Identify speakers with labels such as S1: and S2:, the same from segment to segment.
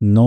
S1: 9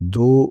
S1: 2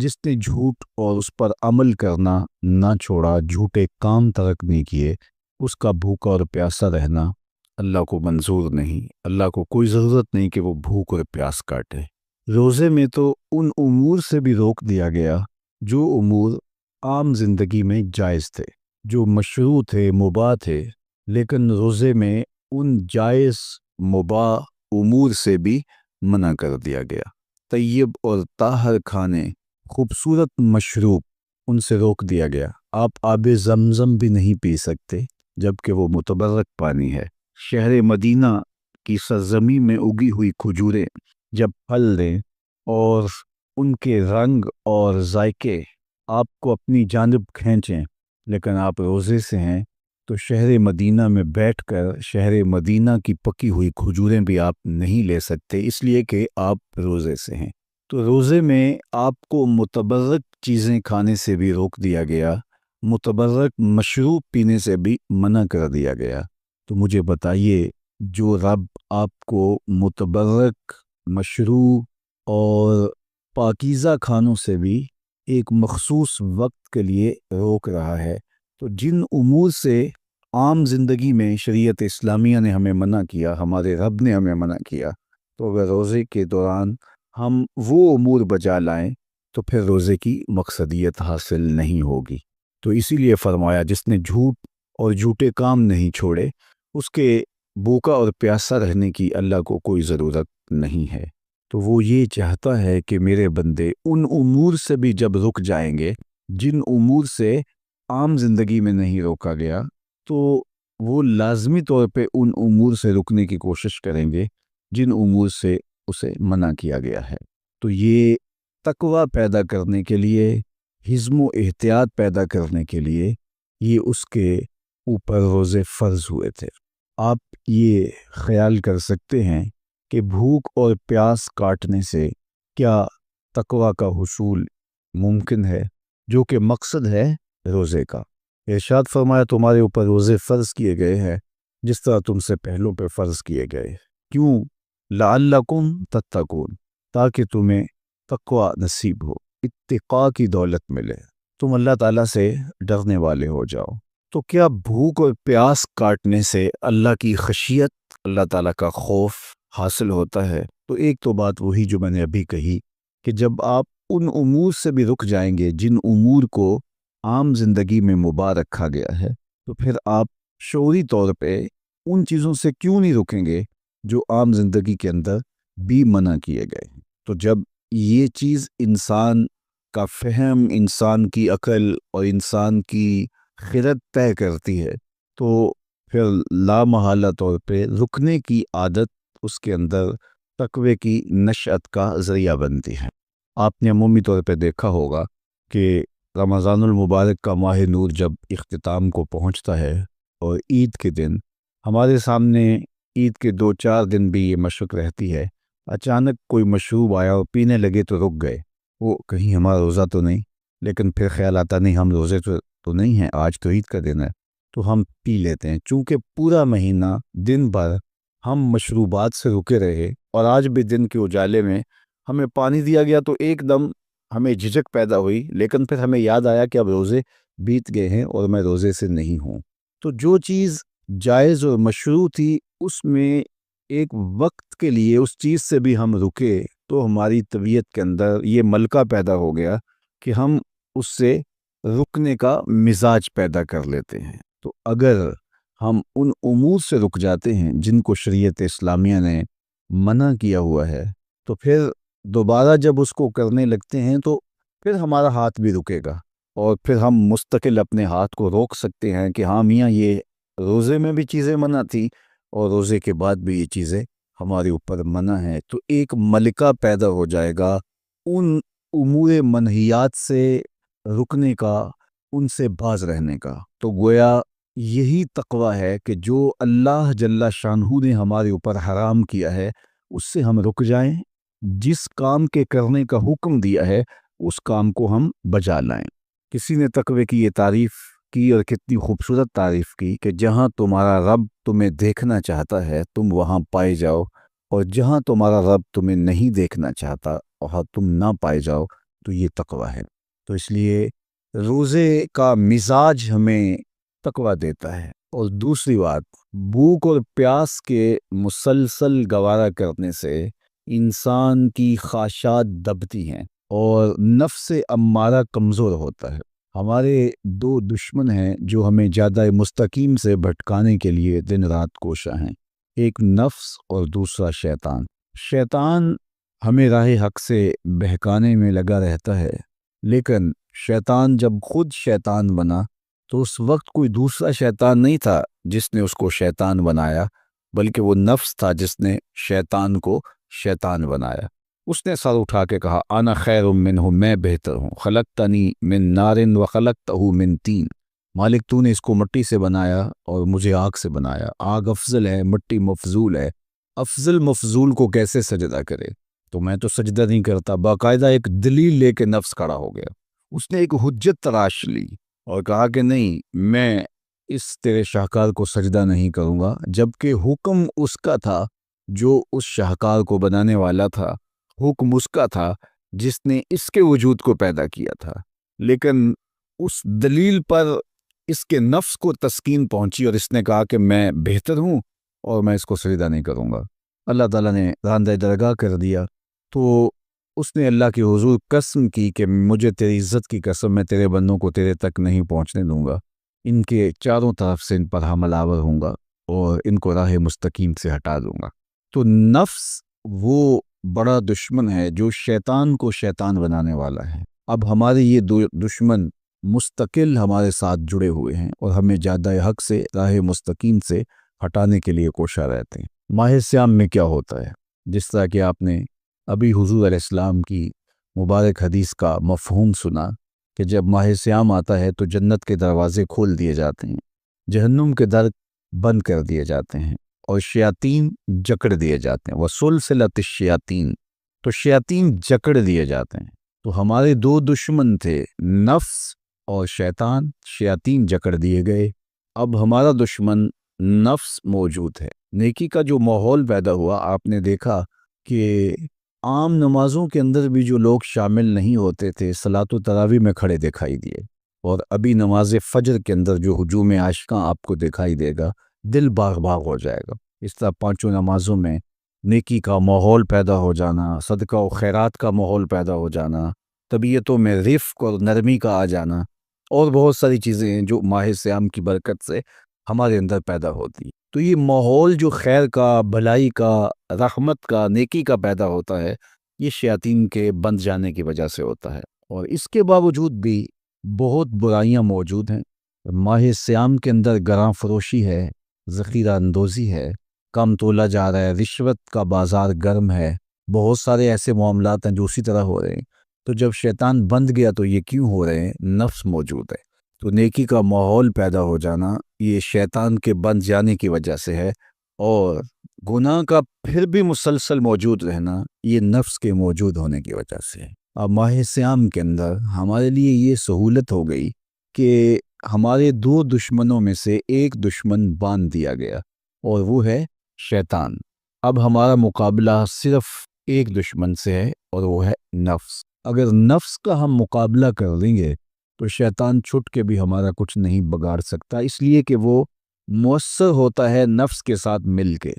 S1: جس نے جھوٹ اور اس پر عمل کرنا نہ چھوڑا، جھوٹے کام ترک نہیں کیے، اس کا بھوکا اور پیاسا رہنا اللہ کو منظور نہیں۔ اللہ کو کوئی ضرورت نہیں کہ وہ بھوک اور پیاس کاٹے۔ روزے میں تو ان امور سے بھی روک دیا گیا جو امور عام زندگی میں جائز تھے، جو مشروع تھے، مباح تھے، لیکن روزے میں ان جائز مباح امور سے بھی منع کر دیا گیا۔ طیب اور طاہر کھانے، خوبصورت مشروب، ان سے روک دیا گیا۔ آپ آب زمزم بھی نہیں پی سکتے جبکہ وہ متبرک پانی ہے۔ شہر مدینہ کی سرزمین میں اگی ہوئی کھجوریں جب پھل دیں اور ان کے رنگ اور ذائقے آپ کو اپنی جانب کھینچیں، لیکن آپ روزے سے ہیں تو شہر مدینہ میں بیٹھ کر شہر مدینہ کی پکی ہوئی کھجوریں بھی آپ نہیں لے سکتے، اس لیے کہ آپ روزے سے ہیں۔ تو روزے میں آپ کو متبرک چیزیں کھانے سے بھی روک دیا گیا، متبرک مشروب پینے سے بھی منع کر دیا گیا۔ تو مجھے بتائیے، جو رب آپ کو متبرک مشروب اور پاکیزہ کھانوں سے بھی ایک مخصوص وقت کے لیے روک رہا ہے، تو جن امور سے عام زندگی میں شریعت اسلامیہ نے ہمیں منع کیا، ہمارے رب نے ہمیں منع کیا، تو اگر روزے کے دوران ہم وہ امور بجا لائیں تو پھر روزے کی مقصدیت حاصل نہیں ہوگی۔ تو اسی لیے فرمایا، جس نے جھوٹ اور جھوٹے کام نہیں چھوڑے، اس کے بھوکا اور پیاسا رہنے کی اللہ کو کوئی ضرورت نہیں ہے۔ تو وہ یہ چاہتا ہے کہ میرے بندے ان امور سے بھی جب رک جائیں گے جن امور سے عام زندگی میں نہیں روکا گیا، تو وہ لازمی طور پہ ان امور سے رکنے کی کوشش کریں گے جن امور سے اسے منع کیا گیا ہے۔ تو یہ تقوی پیدا کرنے کے لیے، حزم و احتیاط پیدا کرنے کے لیے یہ اس کے اوپر روزے فرض ہوئے تھے۔ آپ یہ خیال کر سکتے ہیں کہ بھوک اور پیاس کاٹنے سے کیا تقوی کا حصول ممکن ہے، جو کہ مقصد ہے روزے کا۔ ارشاد فرمایا، تمہارے اوپر روزے فرض کیے گئے ہیں جس طرح تم سے پہلوں پہ فرض کیے گئے۔ کیوں؟ لعلکم تتقون، تاکہ تمہیں تقوی نصیب ہو، اتقاء کی دولت ملے، تم اللہ تعالیٰ سے ڈرنے والے ہو جاؤ۔ تو کیا بھوک اور پیاس کاٹنے سے اللہ کی خشیت، اللہ تعالیٰ کا خوف حاصل ہوتا ہے؟ تو ایک تو بات وہی جو میں نے ابھی کہی کہ جب آپ ان امور سے بھی رک جائیں گے جن امور کو عام زندگی میں مباح رکھا گیا ہے، تو پھر آپ شعوری طور پہ ان چیزوں سے کیوں نہیں رکیں گے جو عام زندگی کے اندر بھی منع کیے گئے ہیں۔ تو جب یہ چیز انسان کا فہم، انسان کی عقل اور انسان کی خرد طے کرتی ہے، تو پھر لامحالہ طور پہ رکنے کی عادت اس کے اندر تقوی کی نشأت کا ذریعہ بنتی ہے۔ آپ نے عمومی طور پہ دیکھا ہوگا کہ رمضان المبارک کا ماہ نور جب اختتام کو پہنچتا ہے اور عید کے دن ہمارے سامنے عید کے 2-4 دن بھی یہ مشق رہتی ہے، اچانک کوئی مشروب آیا اور پینے لگے تو رک گئے، وہ کہیں ہمارا روزہ تو نہیں، لیکن پھر خیال آتا نہیں ہم روزے تو نہیں ہیں، آج تو عید کا دن ہے، تو ہم پی لیتے ہیں۔ چونکہ پورا مہینہ دن بھر ہم مشروبات سے رکے رہے اور آج بھی دن کے اجالے میں ہمیں پانی دیا گیا تو ایک دم ہمیں جھجک پیدا ہوئی، لیکن پھر ہمیں یاد آیا کہ اب روزے بیت گئے ہیں اور میں روزے سے نہیں ہوں۔ تو جو چیز جائز اور مشروع تھی، اس میں ایک وقت کے لیے اس چیز سے بھی ہم رکے تو ہماری طبیعت کے اندر یہ ملکہ پیدا ہو گیا کہ ہم اس سے رکنے کا مزاج پیدا کر لیتے ہیں۔ تو اگر ہم ان امور سے رک جاتے ہیں جن کو شریعت اسلامیہ نے منع کیا ہوا ہے، تو پھر دوبارہ جب اس کو کرنے لگتے ہیں تو پھر ہمارا ہاتھ بھی رکے گا، اور پھر ہم مستقل اپنے ہاتھ کو روک سکتے ہیں کہ ہاں میاں، یہ روزے میں بھی چیزیں منع تھی اور روزے کے بعد بھی یہ چیزیں ہمارے اوپر منع ہیں۔ تو ایک ملکہ پیدا ہو جائے گا ان امور منہیات سے رکنے کا، ان سے باز رہنے کا۔ تو گویا یہی تقوی ہے کہ جو اللہ جل شانہ نے ہمارے اوپر حرام کیا ہے اس سے ہم رک جائیں، جس کام کے کرنے کا حکم دیا ہے اس کام کو ہم بجا لائیں۔ کسی نے تقوی کی یہ تعریف کی، اور کتنی خوبصورت تعریف کی، کہ جہاں تمہارا رب تمہیں دیکھنا چاہتا ہے تم وہاں پائے جاؤ، اور جہاں تمہارا رب تمہیں نہیں دیکھنا چاہتا وہاں تم نہ پائے جاؤ۔
S2: تو یہ تقوی ہے۔ تو اس لیے روزے کا مزاج ہمیں تقوی دیتا ہے۔ اور دوسری بات، بھوک اور پیاس کے مسلسل گوارا کرنے سے انسان کی خواہشات دبتی ہیں اور نفس امارہ کمزور ہوتا ہے۔ ہمارے دو دشمن ہیں جو ہمیں جادہ مستقیم سے بھٹکانے کے لیے دن رات کوشاں ہیں، ایک نفس اور دوسرا شیطان۔ شیطان ہمیں راہ حق سے بہکانے میں لگا رہتا ہے، لیکن شیطان جب خود شیطان بنا تو اس وقت کوئی دوسرا شیطان نہیں تھا جس نے اس کو شیطان بنایا، بلکہ وہ نفس تھا جس نے شیطان کو شیطان بنایا۔ اس نے سر اٹھا کے کہا انا خیر منہ، میں بہتر ہوں، خلقتنی من نار و خلقتہ من طین، مالک تو نے اس کو مٹی سے بنایا اور مجھے آگ سے بنایا، آگ افضل ہے، مٹی مفضول ہے، افضل مفضول کو کیسے سجدہ کرے؟ تو میں تو سجدہ نہیں کرتا۔ باقاعدہ ایک دلیل لے کے نفس کھڑا ہو گیا، اس نے ایک حجت تراش لی اور کہا کہ نہیں، میں اس تیرے شاہکار کو سجدہ نہیں کروں گا، جبکہ حکم اس کا تھا جو اس شاہکار کو بنانے والا تھا، حکم اس کا تھا جس نے اس کے وجود کو پیدا کیا تھا۔ لیکن اس دلیل پر اس کے نفس کو تسکین پہنچی اور اس نے کہا کہ میں بہتر ہوں اور میں اس کو سجدہ نہیں کروں گا۔ اللہ تعالیٰ نے راندہ درگاہ کر دیا، تو اس نے اللہ کے حضور قسم کی کہ مجھے تیری عزت کی قسم، میں تیرے بندوں کو تیرے تک نہیں پہنچنے دوں گا، ان کے چاروں طرف سے ان پر حملہ آور ہوں گا اور ان کو راہ مستقیم سے ہٹا دوں گا۔ تو نفس وہ بڑا دشمن ہے جو شیطان کو شیطان بنانے والا ہے۔ اب ہمارے یہ دو دشمن مستقل ہمارے ساتھ جڑے ہوئے ہیں اور ہمیں جادہ حق سے، راہ مستقیم سے ہٹانے کے لیے کوشاں رہتے ہیں۔ ماہ صیام میں کیا ہوتا ہے؟ جس طرح کہ آپ نے ابھی حضور علیہ السلام کی مبارک حدیث کا مفہوم سنا کہ جب ماہ صیام آتا ہے تو جنت کے دروازے کھول دیے جاتے ہیں، جہنم کے در بند کر دیے جاتے ہیں اور شیاطین جکڑ دیے جاتے ہیں، وسلسلۃ الشیاطین، تو شیاطین جکڑ دیے جاتے ہیں۔ تو ہمارے دو دشمن تھے، نفس اور شیطان، شیاطین جکڑ دیے گئے۔ اب ہمارا دشمن نفس موجود ہے۔ نیکی کا جو ماحول پیدا ہوا، آپ نے دیکھا کہ عام نمازوں کے اندر بھی جو لوگ شامل نہیں ہوتے تھے صلاۃ و تراویح میں کھڑے دکھائی دیے، اور ابھی نماز فجر کے اندر جو ہجوم عاشقاں آپ کو دکھائی دے گا، دل باغ باغ ہو جائے گا۔ اس طرح پانچوں نمازوں میں نیکی کا ماحول پیدا ہو جانا، صدقہ و خیرات کا ماحول پیدا ہو جانا، طبیعتوں میں رفق اور نرمی کا آ جانا، اور بہت ساری چیزیں ہیں جو ماہ صیام کی برکت سے ہمارے اندر پیدا ہوتی ہیں۔ تو یہ ماحول جو خیر کا، بھلائی کا، رحمت کا، نیکی کا پیدا ہوتا ہے، یہ شیاطین کے بند جانے کی وجہ سے ہوتا ہے۔ اور اس کے باوجود بھی بہت برائیاں موجود ہیں۔ ماہ صیام کے اندر گراں فروشی ہے، ذخیرہ اندوزی ہے، کم تولا جا رہا ہے، رشوت کا بازار گرم ہے، بہت سارے ایسے معاملات ہیں جو اسی طرح ہو رہے ہیں۔ تو جب شیطان بند گیا تو یہ کیوں ہو رہے ہیں؟ نفس موجود ہے۔ تو نیکی کا ماحول پیدا ہو جانا یہ شیطان کے بند جانے کی وجہ سے ہے، اور گناہ کا پھر بھی مسلسل موجود رہنا یہ نفس کے موجود ہونے کی وجہ سے ہے۔ اب ماہ صیام کے اندر ہمارے لیے یہ سہولت ہو گئی کہ ہمارے دو دشمنوں میں سے ایک دشمن باندھ دیا گیا، اور وہ ہے شیطان۔ اب ہمارا مقابلہ صرف ایک دشمن سے ہے اور وہ ہے نفس۔ اگر نفس کا ہم مقابلہ کر لیں گے تو شیطان چھٹ کے بھی ہمارا کچھ نہیں بگاڑ سکتا، اس لیے کہ وہ مؤثر ہوتا ہے نفس کے ساتھ مل کے۔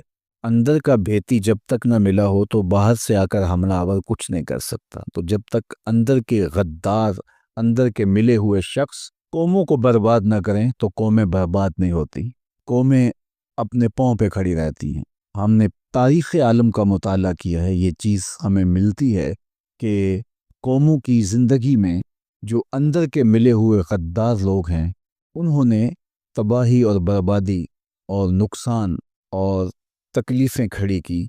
S2: اندر کا بھیتی جب تک نہ ملا ہو تو باہر سے آ کر حملہ آور کچھ نہیں کر سکتا۔ تو جب تک اندر کے غدار، اندر کے ملے ہوئے شخص قوموں کو برباد نہ کریں تو قومیں برباد نہیں ہوتی، قومیں اپنے پاؤں پہ کھڑی رہتی ہیں۔ ہم نے تاریخ عالم کا مطالعہ کیا ہے، یہ چیز ہمیں ملتی ہے کہ قوموں کی زندگی میں جو اندر کے ملے ہوئے غدار لوگ ہیں، انہوں نے تباہی اور بربادی اور نقصان اور تکلیفیں کھڑی کی،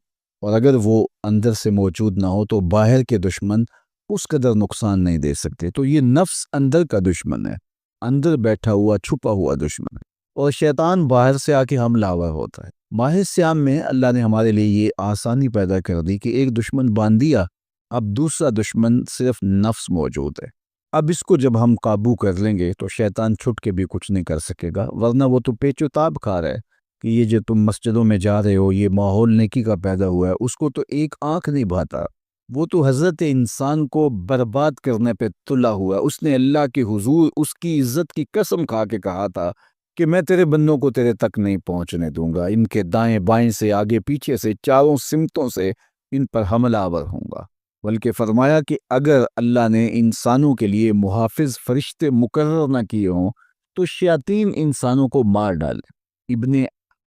S2: اور اگر وہ اندر سے موجود نہ ہو تو باہر کے دشمن اس قدر نقصان نہیں دے سکتے۔ تو یہ نفس اندر کا دشمن ہے، اندر بیٹھا ہوا چھپا ہوا دشمن ہے، اور شیطان باہر سے آ کے حملہ آور ہوتا ہے۔ ماہ صیام میں اللہ نے ہمارے لیے یہ آسانی پیدا کر دی کہ ایک دشمن باندھ دیا، اب دوسرا دشمن صرف نفس موجود ہے۔ اب اس کو جب ہم قابو کر لیں گے تو شیطان چھٹ کے بھی کچھ نہیں کر سکے گا، ورنہ وہ تو پیچ و تاب کھا رہا ہے کہ یہ جو تم مسجدوں میں جا رہے ہو، یہ ماحول نیکی کا پیدا ہوا ہے، اس کو تو ایک آنکھ نہیں بھاتا وہ تو حضرت انسان کو برباد کرنے پہ تلا ہوا ہے۔ اس نے اللہ کے حضور اس کی عزت کی قسم کھا کے کہا تھا کہ میں تیرے بندوں کو تیرے تک نہیں پہنچنے دوں گا، ان کے دائیں بائیں سے، آگے پیچھے سے، چاروں سمتوں سے ان پر حملہ آور ہوں گا۔ بلکہ فرمایا کہ اگر اللہ نے انسانوں کے لیے محافظ فرشتے مقرر نہ کیے ہوں تو شیاطین انسانوں کو مار ڈالے۔ ابن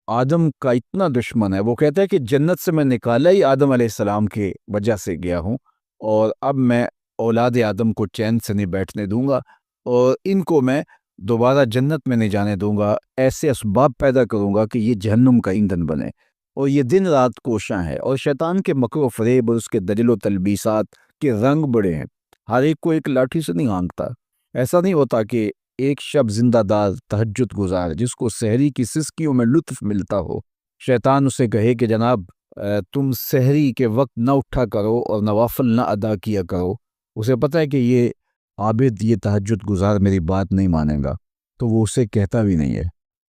S2: آدم کا اتنا دشمن ہے، وہ کہتا ہے کہ جنت سے میں نکالا ہی آدم علیہ السلام کی وجہ سے گیا ہوں، اور اب میں اولاد آدم کو چین سے نہیں بیٹھنے دوں گا، اور ان کو میں دوبارہ جنت میں نہیں جانے دوں گا۔ ایسے اسباب پیدا کروں گا کہ یہ جہنم کا ایندھن بنے، اور یہ دن رات کوشاں ہے۔ اور شیطان کے مکر و فریب اور اس کے دجل و تلبیسات کے رنگ بڑے ہیں، ہر ایک کو ایک لاٹھی سے نہیں ہانکتا۔ ایسا نہیں ہوتا کہ ایک شب زندہ دار تہجد گزار جس کو سحری کی سسکیوں میں لطف ملتا ہو، شیطان اسے کہے کہ جناب تم سحری کے وقت نہ اٹھا کرو اور نوافل نہ ادا کیا کرو، اسے پتہ ہے کہ یہ عابد، یہ تہجد گزار میری بات نہیں مانے گا، تو وہ اسے کہتا بھی نہیں ہے۔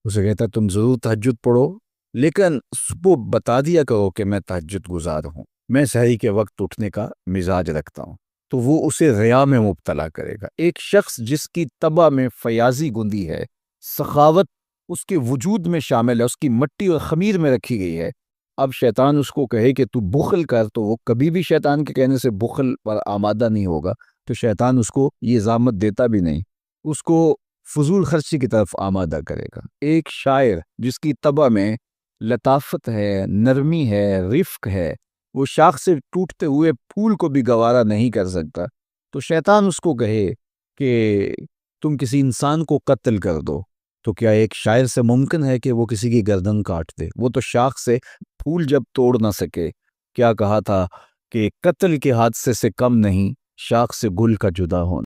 S2: اسے کہتا ہے تم ضرور تہجد پڑھو، لیکن وہ بتا دیا کرو کہ میں تہجد گزار ہوں، میں سحری کے وقت اٹھنے کا مزاج رکھتا ہوں، تو وہ اسے ریا میں مبتلا کرے گا۔ ایک شخص جس کی طبع میں فیاضی گندی ہے، سخاوت اس کے وجود میں شامل ہے، اس کی مٹی اور خمیر میں رکھی گئی ہے، اب شیطان اس کو کہے کہ تو بخل کر، تو وہ کبھی بھی شیطان کے کہنے سے بخل پر آمادہ نہیں ہوگا، تو شیطان اس کو یہ ضامت دیتا بھی نہیں، اس کو فضول خرچی کی طرف آمادہ کرے گا۔ ایک شاعر جس کی طبع میں لطافت ہے، نرمی ہے، رفق ہے، وہ شاخ سے ٹوٹتے ہوئے پھول کو بھی گوارا نہیں کر سکتا، تو شیطان اس کو کہے کہ تم کسی انسان کو قتل کر دو، تو کیا ایک شاعر سے ممکن ہے کہ وہ کسی کی گردن کاٹ دے؟ وہ تو شاخ سے پھول جب توڑ نہ سکے، کیا کہا تھا کہ قتل کے حادثے سے کم نہیں شاخ سے گل کا جدا ہونا۔